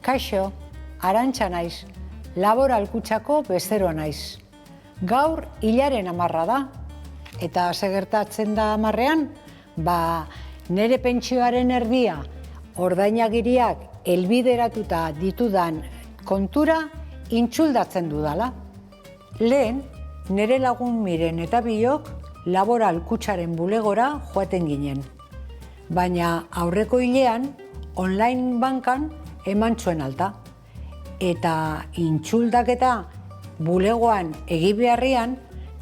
Kaixo, Arantxa naiz, Laboral Kutxako bezeroa naiz. Gaur hilaren 10 da, eta ze gertatzen da 10ean, nire pentsioaren erdia ordainagiriak helbideratuta ditudan kontura intxuldatzen dudala. Lehen, nire lagun Miren eta biok Laboral Kutxaren bulegora joaten ginen. Baina aurreko hilean, online bankan eman zuen alta. Eta intxuldaketa bulegoan egibeharrian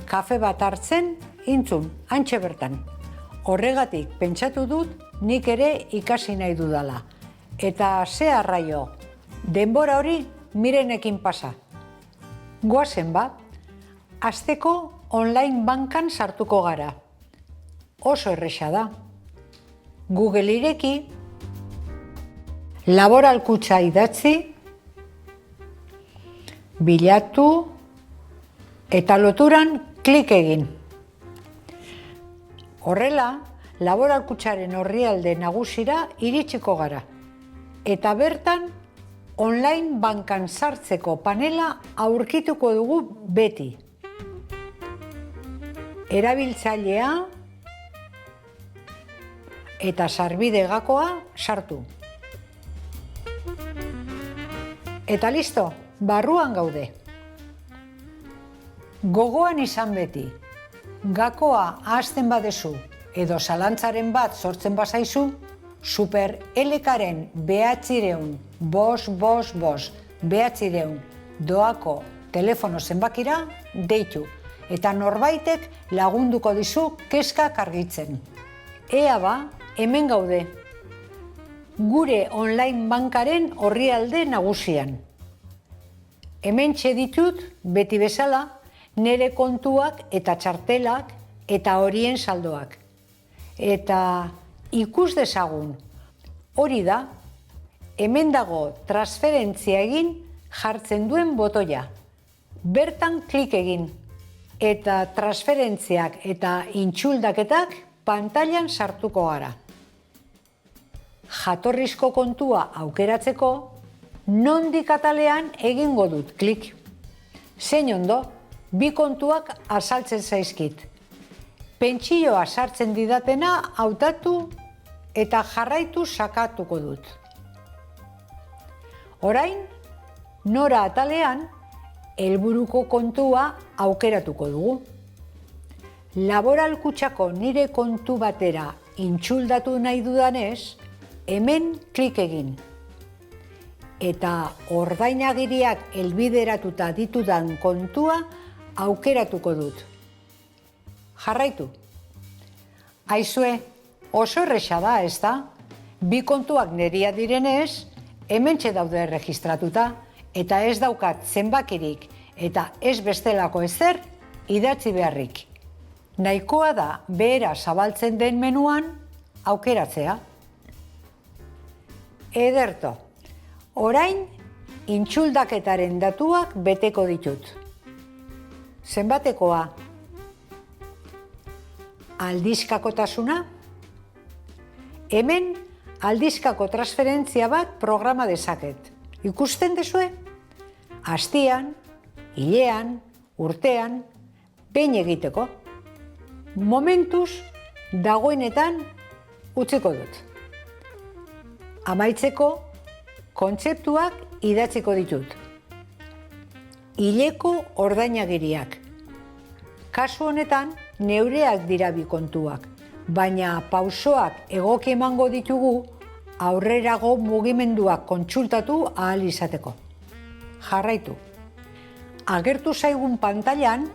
kafe bat hartzen intzun, hantxe bertan. Horregatik pentsatu dut nik ere ikasi nahi dudala. Eta ze arraio, denbora hori Mirenekin pasa. Goazen hasteko online bankan sartuko gara. Oso erresa da. Google ireki, Laboral Kutxa idatzi, bilatu eta loturan klik egin. Horrela, Laboral Kutxaren orrialde nagusira iritsiko gara. Eta bertan, online bankan sartzeko panela aurkituko dugu beti. Erabiltzailea eta sarbide gakoa sartu. Eta listo, barruan gaude. Gogoan izan beti, gakoa ahazten badezu edo zalantzaren bat sortzen bazaizu, Super L-karen 900-555-900 doako telefono zenbakira deitu eta norbaitek lagunduko dizu kezkak argitzen. Ea hemen gaude. Gure online bankaren orrialde nagusian. Hementxe ditut, beti bezala, nire kontuak eta txartelak eta horien saldoak. Eta ikus dezagun, hori da, hemen dago transferentzia egin jartzen duen botoia. Bertan klik egin, eta transferentziak eta intxuldaketak pantailan sartuko gara. Jatorrizko kontua aukeratzeko, nondik atalean egingo dut klik. Zein ondo, bi kontuak azaltzen zaizkit. Pentsioa sartzen didatena hautatu eta jarraitu sakatuko dut. Orain, nora atalean, helburuko kontua aukeratuko dugu. Laboral Kutxako nire kontu batera intxuldatu nahi dudanez, hemen klik egin. Eta ordainagiriak helbideratuta ditudan kontua aukeratuko dut. Jarraitu. Aizue, oso erresa da, ezta? Bi kontuak neria direnez, hementxe daude erregistratuta, eta ez daukat zenbakirik eta ez bestelako ezer idatzi beharrik. Nahikoa da behera zabaltzen den menuan aukeratzea. Ederto, orain intxuldaketaren datuak beteko ditut. Zenbatekoa? Aldizkakotasuna? Hemen aldizkako transferentzia bat programa dezaket. Ikusten duzue? Astean, hilean, urtean, behin egiteko. Momentuz, dagoenetan utziko dut. Amaitzeko, kontzeptuak idatziko ditut. Hileko ordainagiriak. Kasu honetan, neureak dira bi kontuak, baina pausoak egoki emango ditugu aurrerago mugimenduak kontsultatu ahal izateko. Jarraitu. Agertu zaigun pantailan,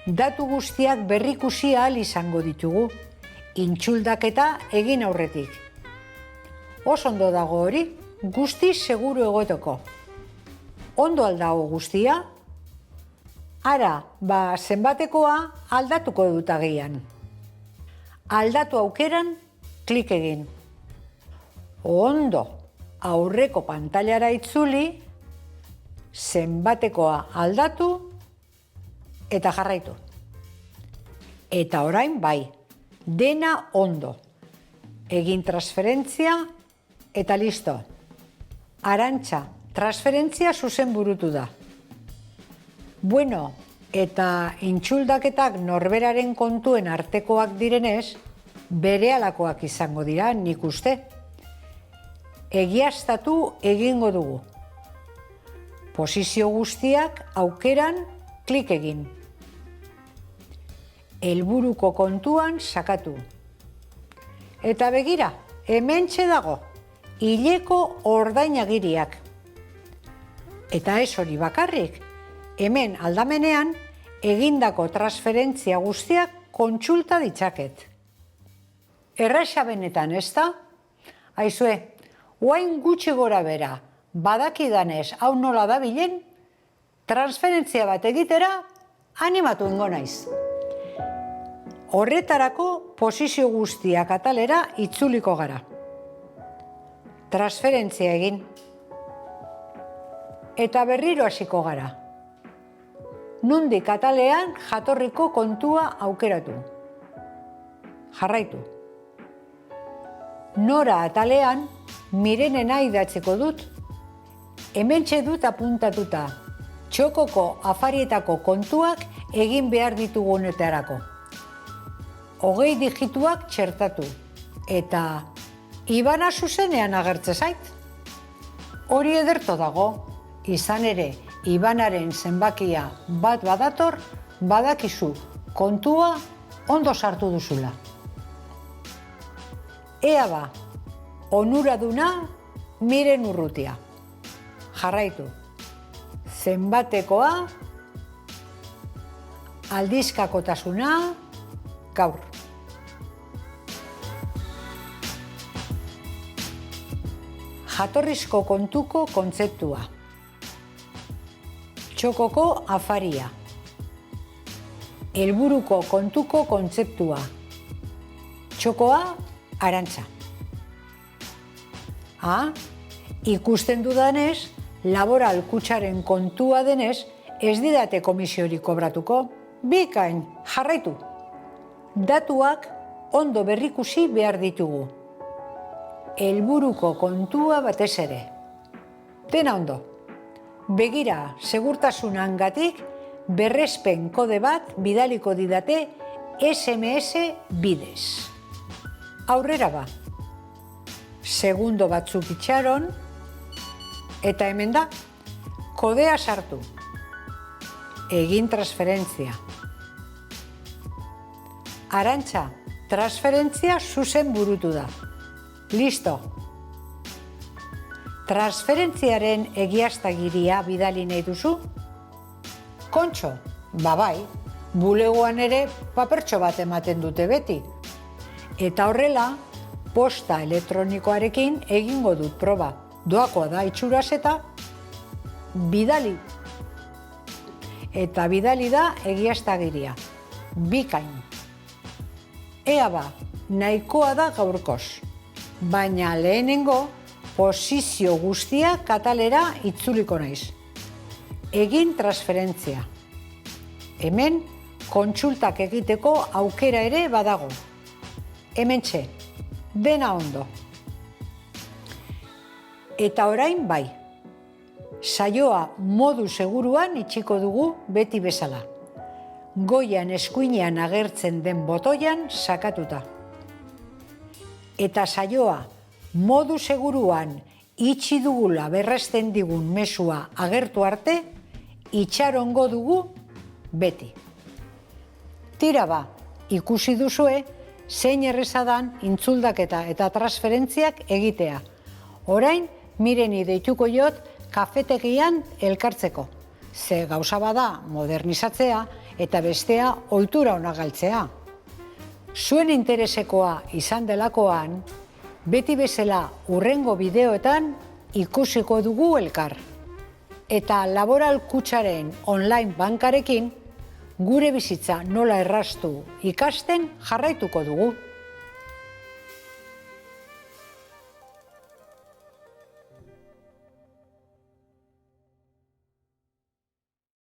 datu guztiak berrikusi ahal izango ditugu, intxuldaketa egin aurretik. Oso ondo dago hori, guztiz seguru egoteko. Ondo aldago guztia? Ara, zenbatekoa aldatuko dut agian. Aldatu aukeran, klik egin. Ondo, aurreko pantailara itzuli, zenbatekoa aldatu eta jarraitu. Eta orain dena ondo. Egin transferentzia eta listo. Arantxa transferentzia zuzen burutu da. Bueno, eta intxuldaketak norberaren kontuen artekoak direnez, berehalakoak izango dira, nik uste. Egiaztatu egingo dugu. Posizio guztiak aukeran klik egin. Helburuko kontuan sakatu. Eta begira, hementxe dago, hileko ordainagiriak. Eta ez hori bakarrik, hemen aldamenean egindako transferentzia guztiak kontsulta ditzaket. Erraxa benetan, ez da? Aizue, oain gutxi gora bera, badakidanez hau nola dabilen, transferentzia bat egitera animatu ingo naiz. Horretarako posizio guztiak atalera itzuliko gara. Transferentzia egin. Eta berriro hasiko gara. Nondik atalean jatorriko kontua aukeratu. Jarraitu. Nora atalean Mirenena idatziko dut. Hementxe dut apuntatuta. Txokoko afarietako kontuak egin behar ditugunetarako. 20 digituak txertatu. Eta Ibana zuzenean agertze zait. Hori ederto dago. Izan ere, Ibanaren zenbakia bat badator, badakizu kontua ondo sartu duzula. Ea ba, onuraduna Miren Urrutia. Jarraitu. Zenbatekoa, aldizkakotasuna, gaur. Jatorrizko kontuko kontzeptua. Txokoko afaria. Helburuko kontuko kontzeptua. Txokoa, Arantza. Ikusten dudanez, laboral kutxaren kontua denez, ez didate komisiorik kobratuko. Bikain, jarraitu. Datuak ondo berrikusi behar ditugu. Helburuko kontua batez ere. Dena ondo. Begira, segurtasunangatik berrespen kode bat bidaliko didate SMS bidez. Aurrera ba. Segundo batzuk itxaron, eta hemen da, kodea sartu. Egin transferentzia. Arantza, transferentzia zuzen burutu da. Listo. Transferentziaren egiaztagiria bidali nahi duzu? Kontxo, bai, bulegoan ere papertxo bat ematen dute beti. Eta horrela, posta elektronikoarekin egingo dut proba. Doakoa da itxuraz eta bidali. Eta bidali da egiaztagiria. Bikain. Ea ba, nahikoa da gaurkoz. Baina lehenengo, posizio guztia katalera itzuliko naiz. Egin transferentzia. Hemen, kontsultak egiteko aukera ere badago. Hementxe, dena ondo. Eta orain bai. Saioa modu seguruan itxiko dugu beti bezala. Goian eskuinean agertzen den botoian sakatuta. Eta saioa modu seguruan itxi dugula berresten digun mezua agertu arte, itxarongo dugu beti. Tira ba, ikusi duzue, zein errezadan intzuldaketa eta transferentziak egitea. Orain, Mireni deituko jot kafetegian elkartzeko. Ze gauza bada modernizatzea eta bestea ohitura ona galtzea. Zuen interesekoa izan delakoan, beti bezala hurrengo bideoetan ikusiko dugu elkar. Eta laboral kutxaren online bankarekin gure bizitza nola erraztu ikasten jarraituko dugu.